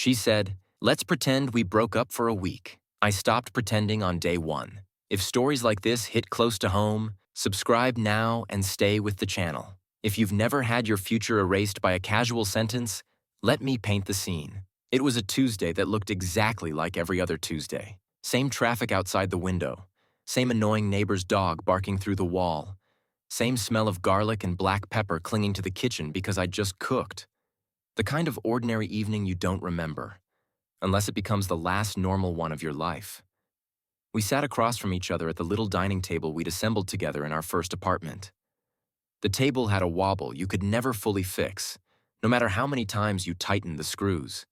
She said, "Let's pretend we broke up for a week." I stopped pretending on day one. If stories like this hit close to home, subscribe now and stay with the channel. If you've never had your future erased by a casual sentence, let me paint the scene. It was a Tuesday that looked exactly like every other Tuesday. Same traffic outside the window, same annoying neighbor's dog barking through the wall, same smell of garlic and black pepper clinging to the kitchen because I'd just cooked. The kind of ordinary evening you don't remember, unless it becomes the last normal one of your life. We sat across from each other at the little dining table we'd assembled together in our first apartment. The table had a wobble you could never fully fix, no matter how many times you tightened the screws.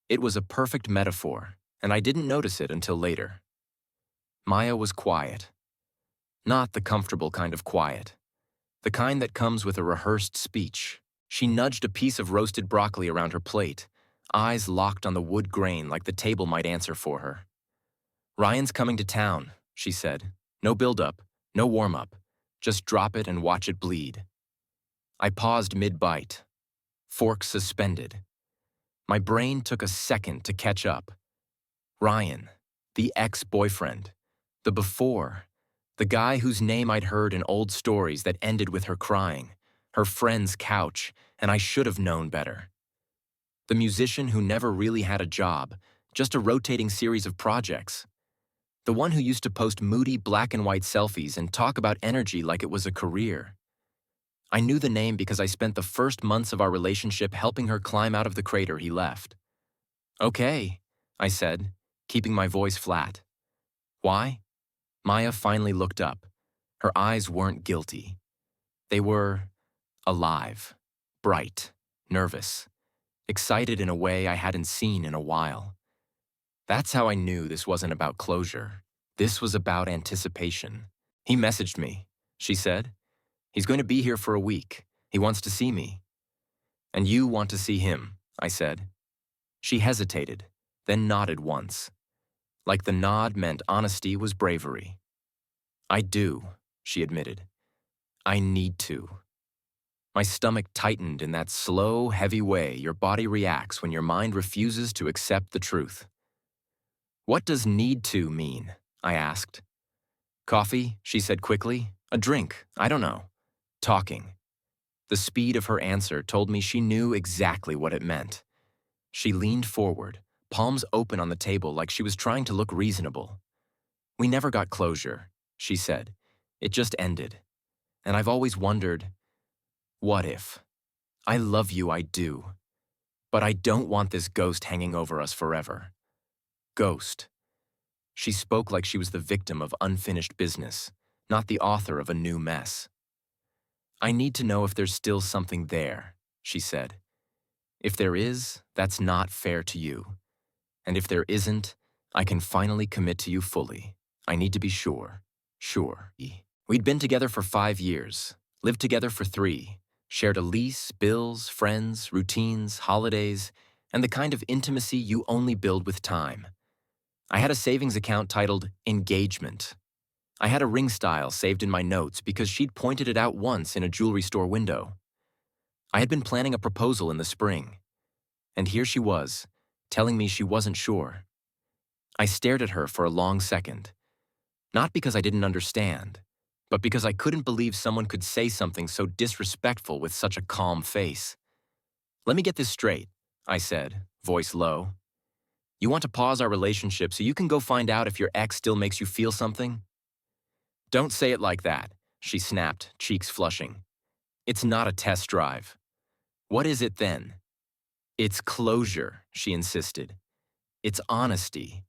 It was a perfect metaphor, and I didn't notice it until later. Maya was quiet. Not the comfortable kind of quiet. The kind that comes with a rehearsed speech. She nudged a piece of roasted broccoli around her plate, eyes locked on the wood grain like the table might answer for her. "Ryan's coming to town," she said. "No build-up, no warm-up. Just drop it and watch it bleed." I paused mid-bite, fork suspended. My brain took a second to catch up. Ryan, the ex-boyfriend, the before, the guy whose name I'd heard in old stories that ended with her crying, her friend's couch, and I should have known better. The musician who never really had a job, just a rotating series of projects. The one who used to post moody black and white selfies and talk about energy like it was a career. I knew the name because I spent the first months of our relationship helping her climb out of the crater he left. "Okay," I said, keeping my voice flat. "Why?" Maya finally looked up. Her eyes weren't guilty. They were alive, bright, nervous, excited in a way I hadn't seen in a while. That's how I knew this wasn't about closure. This was about anticipation. "He messaged me," she said. "He's going to be here for a week. He wants to see me." "And you want to see him," I said. She hesitated, then nodded once. Like the nod meant honesty was bravery. "I do," she admitted. "I need to." My stomach tightened in that slow, heavy way your body reacts when your mind refuses to accept the truth. "What does need to mean?" I asked. "Coffee," she said quickly. "A drink, I don't know. Talking." The speed of her answer told me she knew exactly what it meant. She leaned forward, palms open on the table like she was trying to look reasonable. "We never got closure," she said. "It just ended. And I've always wondered, what if? I love you, I do. But I don't want this ghost hanging over us forever." Ghost. She spoke like she was the victim of unfinished business, not the author of a new mess. "I need to know if there's still something there," she said. "If there is, that's not fair to you. And if there isn't, I can finally commit to you fully. I need to be sure. Sure." We'd been together for 5 years, lived together for 3, shared a lease, bills, friends, routines, holidays, and the kind of intimacy you only build with time. I had a savings account titled Engagement. I had a ring style saved in my notes because she'd pointed it out once in a jewelry store window. I had been planning a proposal in the spring, and here she was, telling me she wasn't sure. I stared at her for a long second, not because I didn't understand, but because I couldn't believe someone could say something so disrespectful with such a calm face. "Let me get this straight," I said, voice low. "You want to pause our relationship so you can go find out if your ex still makes you feel something?" "Don't say it like that," she snapped, cheeks flushing. "It's not a test drive." "What is it then?" "It's closure," she insisted. "It's honesty.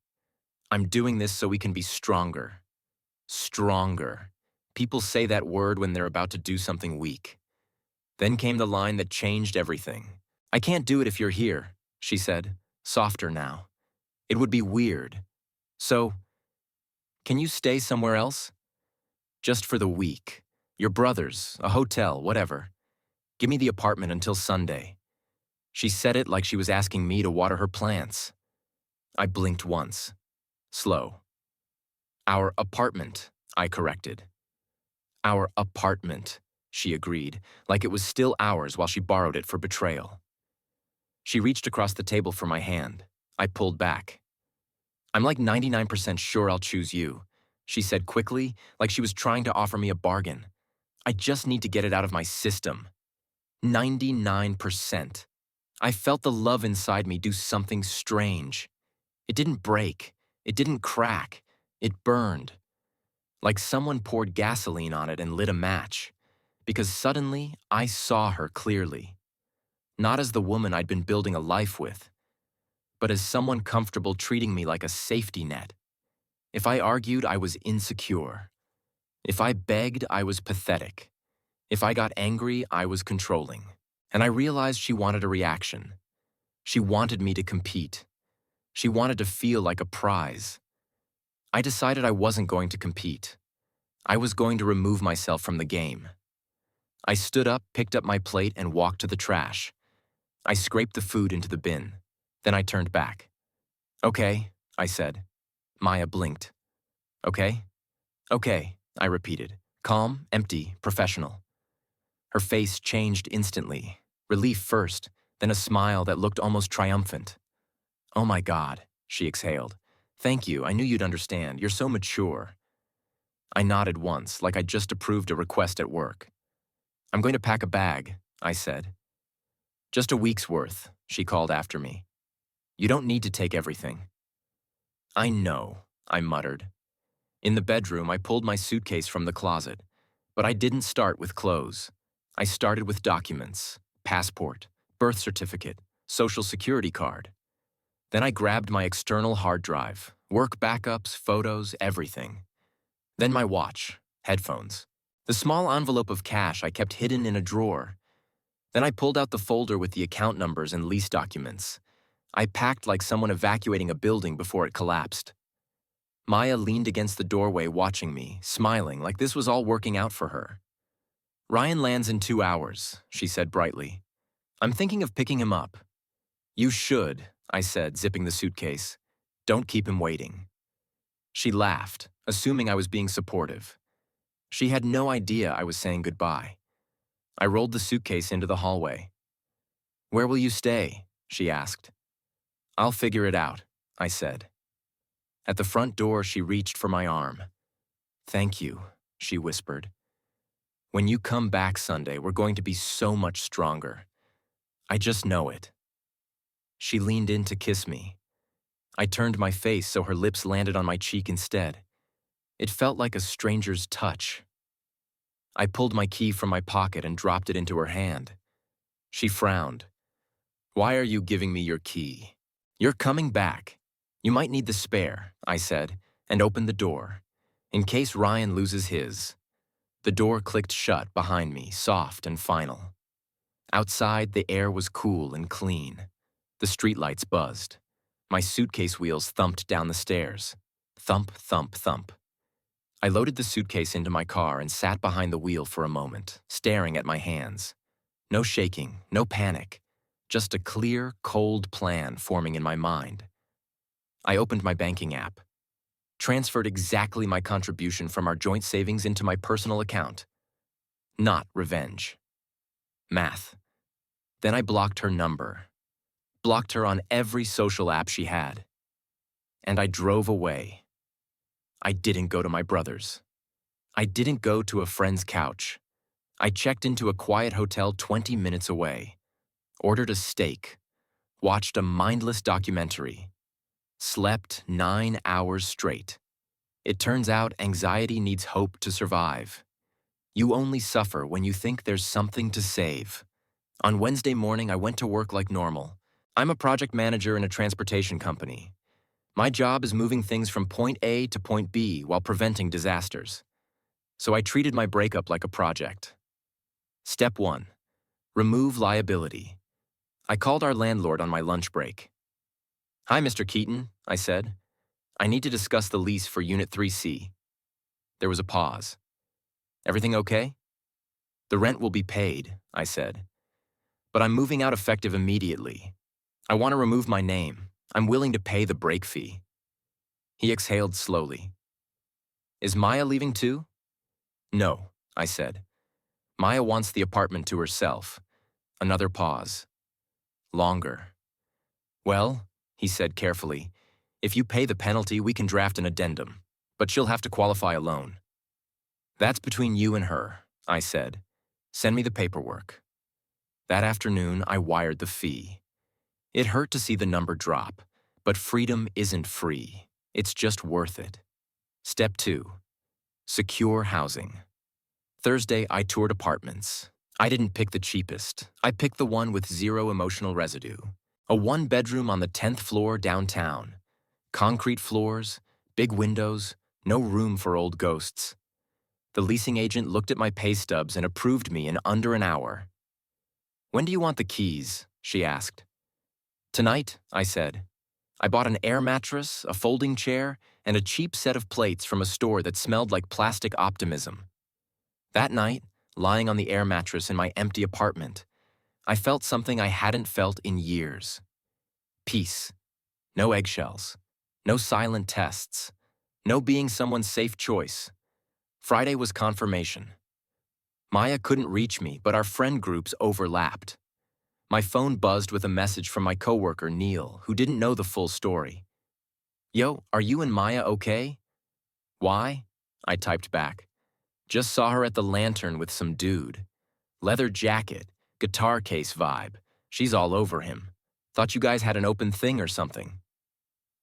I'm doing this so we can be stronger." Stronger. People say that word when they're about to do something weak. Then came the line that changed everything. "I can't do it if you're here," she said, softer now. "It would be weird. So, can you stay somewhere else? Just for the week. Your brother's, a hotel, whatever. Give me the apartment until Sunday." She said it like she was asking me to water her plants. I blinked once. Slow. "Our apartment," I corrected. "Our apartment," she agreed, like it was still ours while she borrowed it for betrayal. She reached across the table for my hand. I pulled back. "I'm like 99% sure I'll choose you," she said quickly, like she was trying to offer me a bargain. "I just need to get it out of my system." 99%. I felt the love inside me do something strange. It didn't break. It didn't crack. It burned. Like someone poured gasoline on it and lit a match. Because suddenly, I saw her clearly. Not as the woman I'd been building a life with, but as someone comfortable treating me like a safety net. If I argued, I was insecure. If I begged, I was pathetic. If I got angry, I was controlling. And I realized she wanted a reaction. She wanted me to compete. She wanted to feel like a prize. I decided I wasn't going to compete. I was going to remove myself from the game. I stood up, picked up my plate, and walked to the trash. I scraped the food into the bin. Then I turned back. "Okay," I said. Maya blinked. "Okay?" "Okay," I repeated. Calm, empty, professional. Her face changed instantly. Relief first, then a smile that looked almost triumphant. "Oh my God," she exhaled. "Thank you, I knew you'd understand. You're so mature." I nodded once, like I'd just approved a request at work. "I'm going to pack a bag," I said. "Just a week's worth," she called after me. "You don't need to take everything." "I know," I muttered. In the bedroom, I pulled my suitcase from the closet. But I didn't start with clothes. I started with documents: passport, birth certificate, social security card. Then I grabbed my external hard drive, work backups, photos, everything. Then my watch, headphones, the small envelope of cash I kept hidden in a drawer. Then I pulled out the folder with the account numbers and lease documents. I packed like someone evacuating a building before it collapsed. Maya leaned against the doorway watching me, smiling like this was all working out for her. "Ryan lands in 2 hours," she said brightly. "I'm thinking of picking him up." "You should," I said, zipping the suitcase. "Don't keep him waiting." She laughed, assuming I was being supportive. She had no idea I was saying goodbye. I rolled the suitcase into the hallway. "Where will you stay?" she asked. "I'll figure it out," I said. At the front door, she reached for my arm. "Thank you," she whispered. "When you come back Sunday, we're going to be so much stronger. I just know it." She leaned in to kiss me. I turned my face so her lips landed on my cheek instead. It felt like a stranger's touch. I pulled my key from my pocket and dropped it into her hand. She frowned. "Why are you giving me your key? You're coming back. You might need the spare," I said, and opened the door, in case Ryan loses his. The door clicked shut behind me, soft and final. Outside, the air was cool and clean. The streetlights buzzed. My suitcase wheels thumped down the stairs. Thump, thump, thump. I loaded the suitcase into my car and sat behind the wheel for a moment, staring at my hands. No shaking, no panic. Just a clear, cold plan forming in my mind. I opened my banking app. Transferred exactly my contribution from our joint savings into my personal account. Not revenge. Math. Then I blocked her number. Blocked her on every social app she had. And I drove away. I didn't go to my brother's. I didn't go to a friend's couch. I checked into a quiet hotel 20 minutes away. Ordered a steak. Watched a mindless documentary. Slept 9 hours straight. It turns out anxiety needs hope to survive. You only suffer when you think there's something to save. On Wednesday morning, I went to work like normal. I'm a project manager in a transportation company. My job is moving things from point A to point B while preventing disasters. So I treated my breakup like a project. Step 1. Remove liability. I called our landlord on my lunch break. "Hi, Mr. Keaton," I said. "I need to discuss the lease for Unit 3C. There was a pause. "Everything okay?" "The rent will be paid," I said. "But I'm moving out effective immediately. I want to remove my name. I'm willing to pay the break fee." He exhaled slowly. "Is Maya leaving too?" "No," I said. "Maya wants the apartment to herself." Another pause. Longer. Well, he said carefully, if you pay the penalty, we can draft an addendum, but she'll have to qualify a loan. That's between you and her, I said. Send me the paperwork. That afternoon, I wired the fee. It hurt to see the number drop, but freedom isn't free. It's just worth it. Step 2. Secure housing. Thursday, I toured apartments. I didn't pick the cheapest. I picked the one with zero emotional residue. A one-bedroom on the 10th floor downtown. Concrete floors, big windows, no room for old ghosts. The leasing agent looked at my pay stubs and approved me in under an hour. When do you want the keys? She asked. Tonight, I said. I bought an air mattress, a folding chair, and a cheap set of plates from a store that smelled like plastic optimism. That night, lying on the air mattress in my empty apartment, I felt something I hadn't felt in years. Peace. No eggshells. No silent tests. No being someone's safe choice. Friday was confirmation. Maya couldn't reach me, but our friend groups overlapped. My phone buzzed with a message from my coworker, Neil, who didn't know the full story. Yo, are you and Maya okay? Why? I typed back. Just saw her at the Lantern with some dude. Leather jacket, guitar case vibe. She's all over him. Thought you guys had an open thing or something.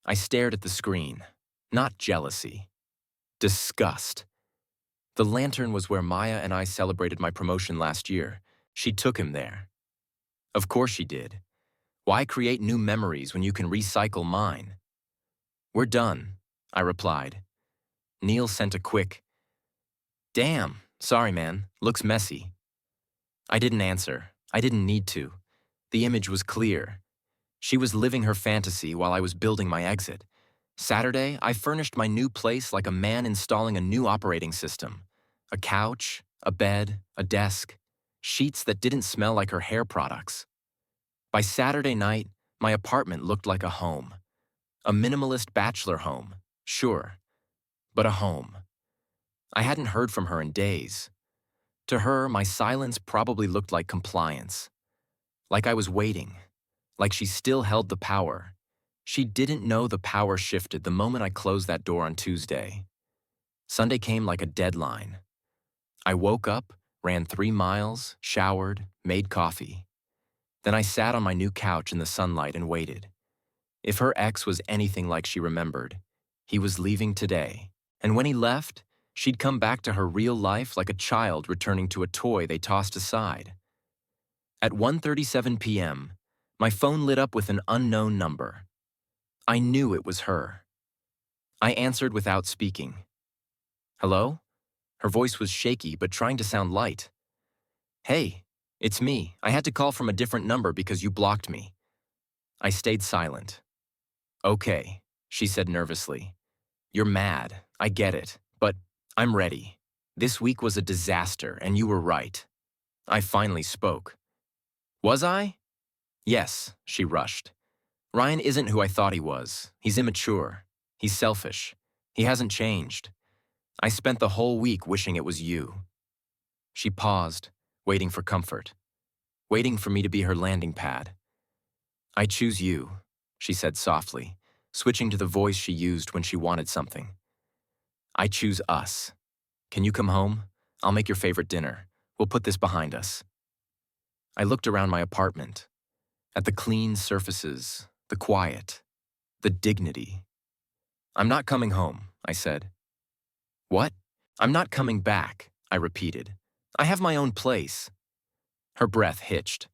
I stared at the screen. Not jealousy. Disgust. The Lantern was where Maya and I celebrated my promotion last year. She took him there. Of course she did. Why create new memories when you can recycle mine? We're done, I replied. Neil sent a quick, damn, sorry man, looks messy. I didn't answer. I didn't need to. The image was clear. She was living her fantasy while I was building my exit. Saturday, I furnished my new place like a man installing a new operating system. A couch, a bed, a desk, sheets that didn't smell like her hair products. By Saturday night, my apartment looked like a home. A minimalist bachelor home, sure, but a home. I hadn't heard from her in days. To her, my silence probably looked like compliance. Like I was waiting. Like she still held the power. She didn't know the power shifted the moment I closed that door on Tuesday. Sunday came like a deadline. I woke up, ran 3 miles, showered, made coffee. Then I sat on my new couch in the sunlight and waited. If her ex was anything like she remembered, he was leaving today. And when he left, she'd come back to her real life like a child returning to a toy they tossed aside. At 1:37 p.m., my phone lit up with an unknown number. I knew it was her. I answered without speaking. Hello? Her voice was shaky but trying to sound light. Hey, it's me. I had to call from a different number because you blocked me. I stayed silent. Okay, she said nervously. You're mad. I get it. But I'm ready. This week was a disaster, and you were right. I finally spoke. Was I? Yes, she rushed. Ryan isn't who I thought he was. He's immature. He's selfish. He hasn't changed. I spent the whole week wishing it was you. She paused, waiting for comfort, waiting for me to be her landing pad. I choose you, she said softly, switching to the voice she used when she wanted something. I choose us. Can you come home? I'll make your favorite dinner. We'll put this behind us. I looked around my apartment, at the clean surfaces, the quiet, the dignity. I'm not coming home, I said. What? I'm not coming back, I repeated. I have my own place. Her breath hitched.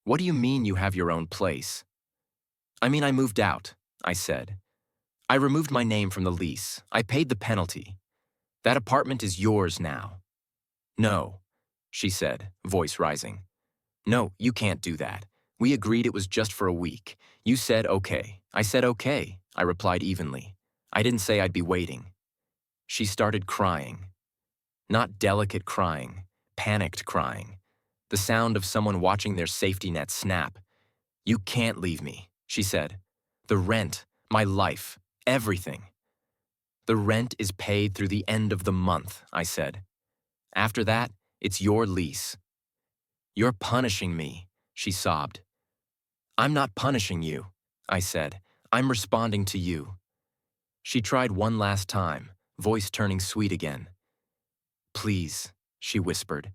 What do you mean you have your own place? I mean I moved out, I said. I removed my name from the lease. I paid the penalty. That apartment is yours now. No, she said, voice rising. No, you can't do that. We agreed it was just for a week. You said okay. I said okay, I replied evenly. I didn't say I'd be waiting. She started crying. Not delicate crying, panicked crying. The sound of someone watching their safety net snap. You can't leave me, she said. The rent, my life, everything. The rent is paid through the end of the month, I said. After that, it's your lease. You're punishing me, she sobbed. I'm not punishing you, I said. I'm responding to you. She tried one last time, voice turning sweet again. Please, she whispered.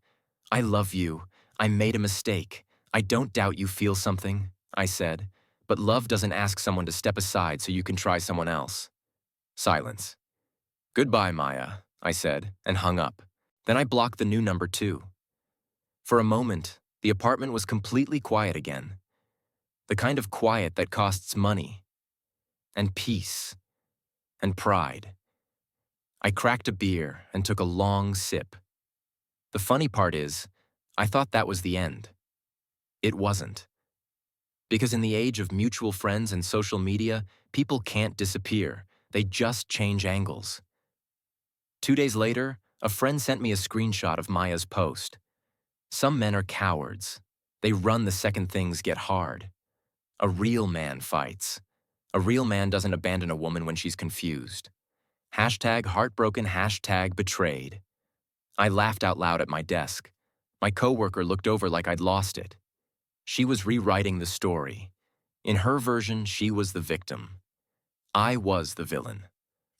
I love you. I made a mistake. I don't doubt you feel something, I said. But love doesn't ask someone to step aside so you can try someone else. Silence. Goodbye, Maya, I said, and hung up. Then I blocked the new number too. For a moment, the apartment was completely quiet again. The kind of quiet that costs money, and peace, and pride. I cracked a beer and took a long sip. The funny part is, I thought that was the end. It wasn't. Because in the age of mutual friends and social media, people can't disappear. They just change angles. 2 days later, a friend sent me a screenshot of Maya's post. Some men are cowards. They run the second things get hard. A real man fights. A real man doesn't abandon a woman when she's confused. Hashtag heartbroken, hashtag betrayed. I laughed out loud at my desk. My coworker looked over like I'd lost it. She was rewriting the story. In her version, she was the victim. I was the villain.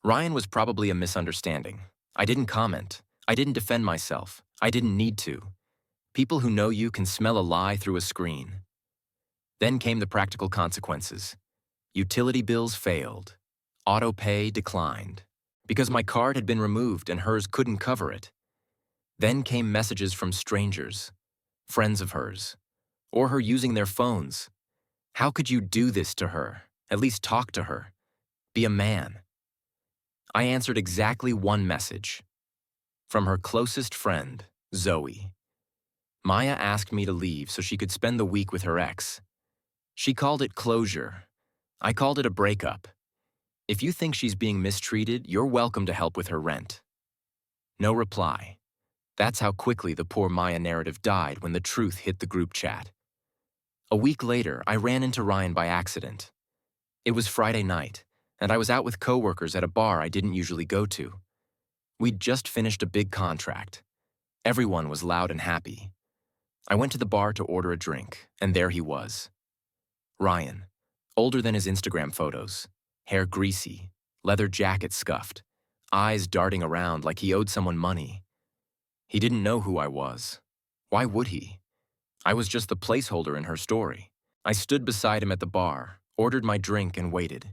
Ryan was probably a misunderstanding. I didn't comment. I didn't defend myself. I didn't need to. People who know you can smell a lie through a screen. Then came the practical consequences. Utility bills failed. Auto pay declined. Because my card had been removed and hers couldn't cover it. Then came messages from strangers, friends of hers, or her using their phones. How could you do this to her? At least talk to her. Be a man. I answered exactly one message. From her closest friend, Zoe. Maya asked me to leave so she could spend the week with her ex. She called it closure. I called it a breakup. If you think she's being mistreated, you're welcome to help with her rent. No reply. That's how quickly the poor Maya narrative died when the truth hit the group chat. A week later, I ran into Ryan by accident. It was Friday night, and I was out with coworkers at a bar I didn't usually go to. We'd just finished a big contract. Everyone was loud and happy. I went to the bar to order a drink, and there he was. Ryan, older than his Instagram photos, hair greasy, leather jacket scuffed, eyes darting around like he owed someone money. He didn't know who I was. Why would he? I was just the placeholder in her story. I stood beside him at the bar, ordered my drink, and waited.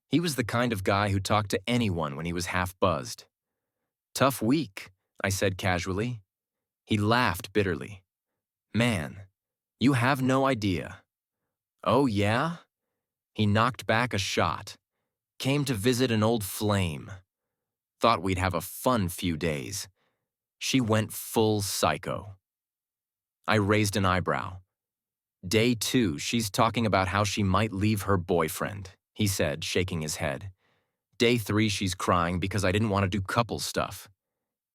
He was the kind of guy who talked to anyone when he was half buzzed. Tough week, I said casually. He laughed bitterly. Man, you have no idea. Oh yeah? He knocked back a shot. Came to visit an old flame. Thought we'd have a fun few days. She went full psycho. I raised an eyebrow. Day 2, she's talking about how she might leave her boyfriend, he said, shaking his head. Day 3, she's crying because I didn't want to do couple stuff.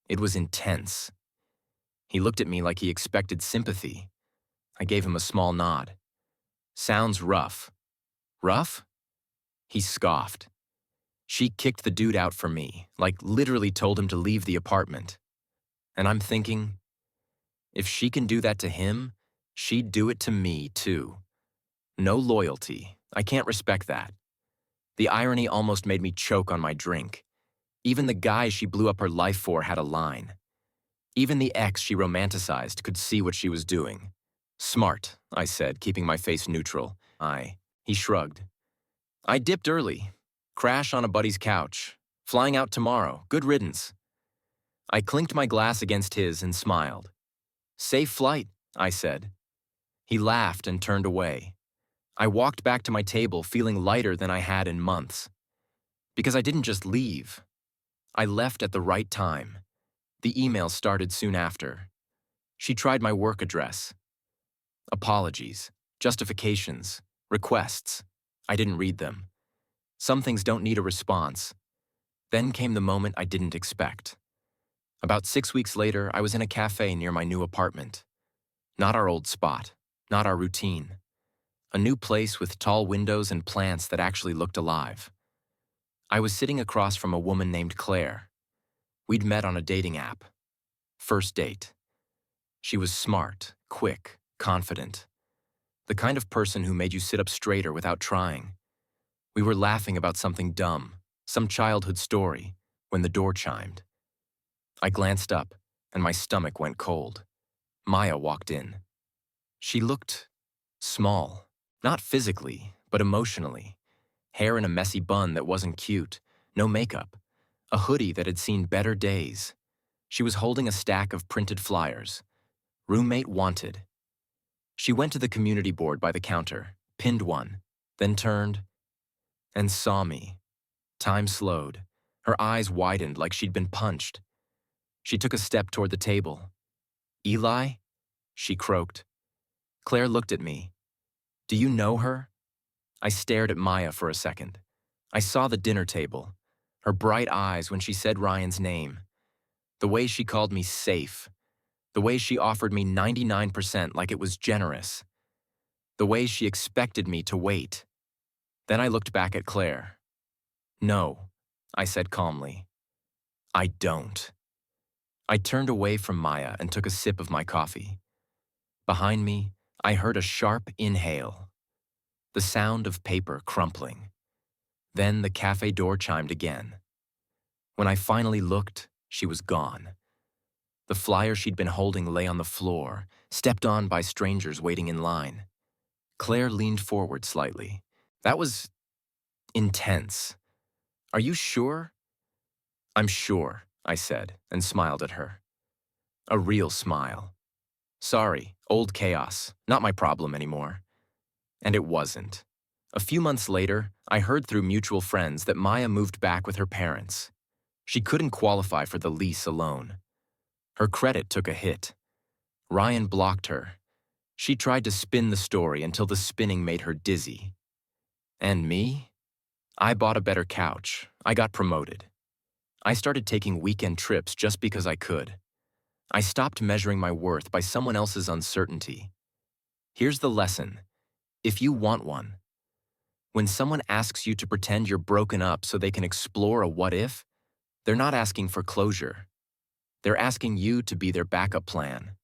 It was intense. He looked at me like he expected sympathy. I gave him a small nod. Sounds rough. Rough? He scoffed. She kicked the dude out for me, like literally told him to leave the apartment. And I'm thinking, if she can do that to him, she'd do it to me too. No loyalty. I can't respect that. The irony almost made me choke on my drink. Even the guy she blew up her life for had a line. Even the ex she romanticized could see what she was doing. Smart, I said, keeping my face neutral. He shrugged. I dipped early. Crash on a buddy's couch. Flying out tomorrow. Good riddance. I clinked my glass against his and smiled. Safe flight, I said. He laughed and turned away. I walked back to my table feeling lighter than I had in months. Because I didn't just leave. I left at the right time. The email started soon after. She tried my work address. Apologies, justifications, requests. I didn't read them. Some things don't need a response. Then came the moment I didn't expect. About 6 weeks later, I was in a cafe near my new apartment. Not our old spot, not our routine. A new place with tall windows and plants that actually looked alive. I was sitting across from a woman named Claire. We'd met on a dating app. First date. She was smart, quick, confident. The kind of person who made you sit up straighter without trying. We were laughing about something dumb, some childhood story, when the door chimed. I glanced up, and my stomach went cold. Maya walked in. She looked small, not physically, but emotionally. Hair in a messy bun that wasn't cute, no makeup, a hoodie that had seen better days. She was holding a stack of printed flyers. Roommate wanted. She went to the community board by the counter, pinned one, then turned and saw me. Time slowed. Her eyes widened like she'd been punched. She took a step toward the table. "Eli?" she croaked. Claire looked at me. "Do you know her?" I stared at Maya for a second. I saw the dinner table, her bright eyes when she said Ryan's name, the way she called me safe, the way she offered me 99% like it was generous, the way she expected me to wait. Then I looked back at Claire. "No," I said calmly. "I don't." I turned away from Maya and took a sip of my coffee. Behind me, I heard a sharp inhale, the sound of paper crumpling. Then the cafe door chimed again. When I finally looked, she was gone. The flyer she'd been holding lay on the floor, stepped on by strangers waiting in line. Claire leaned forward slightly. "That was intense. Are you sure?" "I'm sure," I said, and smiled at her. A real smile. Sorry, old chaos, not my problem anymore. And it wasn't. A few months later, I heard through mutual friends that Maya moved back with her parents. She couldn't qualify for the lease alone. Her credit took a hit. Ryan blocked her. She tried to spin the story until the spinning made her dizzy. And me? I bought a better couch. I got promoted. I started taking weekend trips just because I could. I stopped measuring my worth by someone else's uncertainty. Here's the lesson. If you want one, when someone asks you to pretend you're broken up so they can explore a what if, they're not asking for closure. They're asking you to be their backup plan.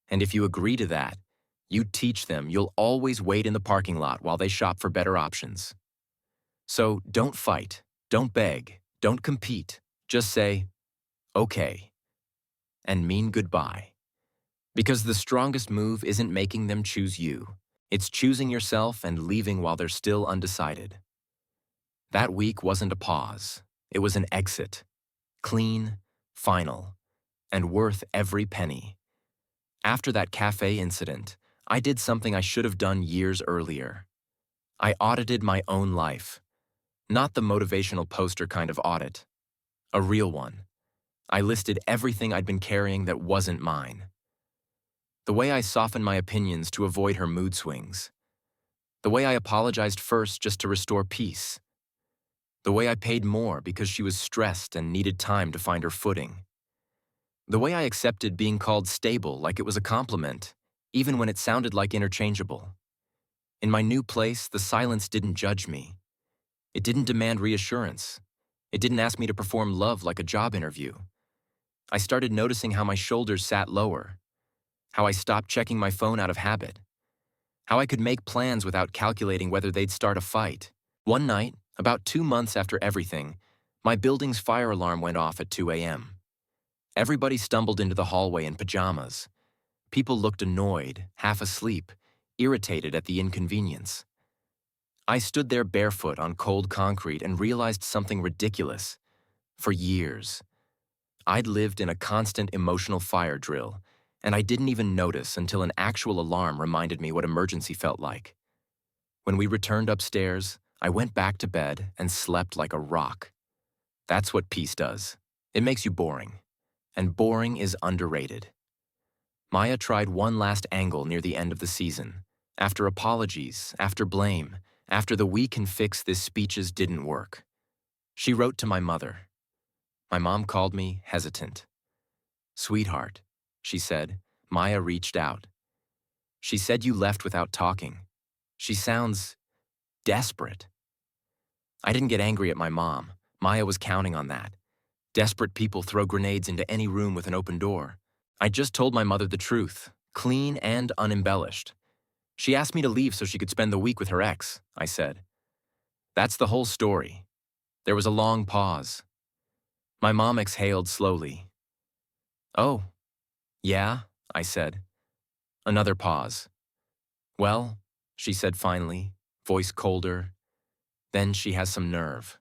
And if you agree to that, you teach them you'll always wait in the parking lot while they shop for better options. So don't fight, don't beg, don't compete. Just say, okay, and mean goodbye. Because the strongest move isn't making them choose you. It's choosing yourself and leaving while they're still undecided. That week wasn't a pause. It was an exit. Clean, final, and worth every penny. After that cafe incident, I did something I should have done years earlier. I audited my own life. Not the motivational poster kind of audit. A real one. I listed everything I'd been carrying that wasn't mine. The way I softened my opinions to avoid her mood swings. The way I apologized first just to restore peace. The way I paid more because she was stressed and needed time to find her footing. The way I accepted being called stable like it was a compliment, even when it sounded like interchangeable. In my new place, the silence didn't judge me. It didn't demand reassurance. It didn't ask me to perform love like a job interview. I started noticing how my shoulders sat lower, how I stopped checking my phone out of habit, how I could make plans without calculating whether they'd start a fight. One night, about 2 months after everything, my building's fire alarm went off at 2 a.m. Everybody stumbled into the hallway in pajamas. People looked annoyed, half asleep, irritated at the inconvenience. I stood there barefoot on cold concrete and realized something ridiculous. For years, I'd lived in a constant emotional fire drill, and I didn't even notice until an actual alarm reminded me what emergency felt like. When we returned upstairs, I went back to bed and slept like a rock. That's what peace does. It makes you boring. And boring is underrated. Maya tried one last angle near the end of the season. After apologies, after blame, after the "we can fix this" speeches didn't work. She wrote to my mother. My mom called me hesitant. "Sweetheart," she said. Maya reached out. "She said you left without talking. She sounds desperate." I didn't get angry at my mom. Maya was counting on that. Desperate people throw grenades into any room with an open door. I just told my mother the truth, clean and unembellished. She asked me to leave so she could spend the week with her ex, I said. That's the whole story. There was a long pause. My mom exhaled slowly. Oh, yeah, I said. Another pause. Well, she said finally, voice colder. Then she has some nerve.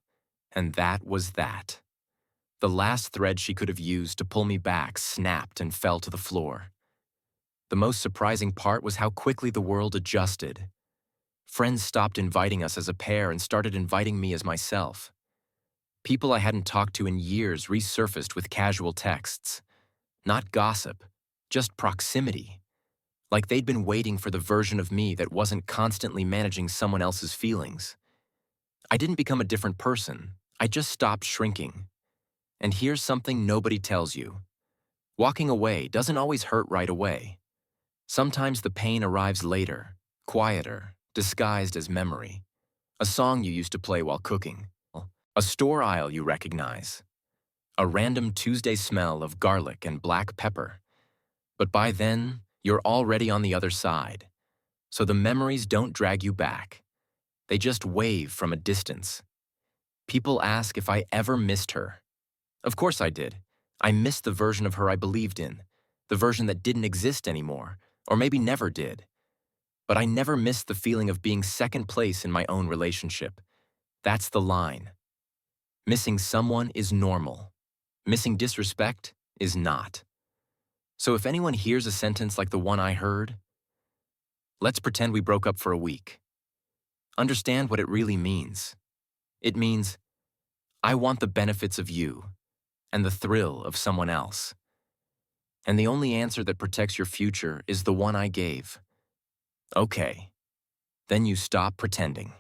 And that was that. The last thread she could have used to pull me back snapped and fell to the floor. The most surprising part was how quickly the world adjusted. Friends stopped inviting us as a pair and started inviting me as myself. People I hadn't talked to in years resurfaced with casual texts. Not gossip, just proximity. Like they'd been waiting for the version of me that wasn't constantly managing someone else's feelings. I didn't become a different person. I just stopped shrinking. And here's something nobody tells you. Walking away doesn't always hurt right away. Sometimes the pain arrives later, quieter, disguised as memory. A song you used to play while cooking. A store aisle you recognize. A random Tuesday smell of garlic and black pepper. But by then, you're already on the other side. So the memories don't drag you back. They just wave from a distance. People ask if I ever missed her. Of course I did. I missed the version of her I believed in, the version that didn't exist anymore, or maybe never did. But I never missed the feeling of being second place in my own relationship. That's the line. Missing someone is normal. Missing disrespect is not. So if anyone hears a sentence like the one I heard, let's pretend we broke up for a week. Understand what it really means. It means, I want the benefits of you and the thrill of someone else. And the only answer that protects your future is the one I gave. Okay, then you stop pretending.